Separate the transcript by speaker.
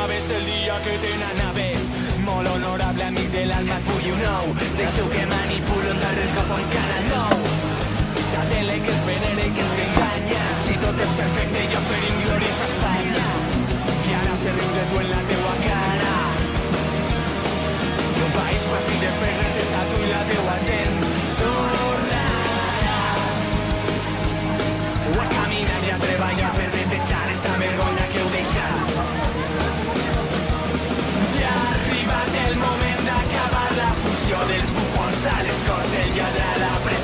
Speaker 1: sabes el dia que tenen naves. Molt honorable amic de l'alma, vull un nou. Deixeu que manipulo endarrer cap a un canal nou. Satele que es venera i que ens enganya. Si tot és perfecte jo ferim glòries a Espanya. I ara se riure tu en la teua cara. Un país fàcil de fer gràcies a tu i la teua gent. Tornarà a caminar i a treballar per netejar esta vergonya que heu deixat. Ja ha arribat el moment d'acabar la fusió dels bufons a les corts, el lladre a la presó.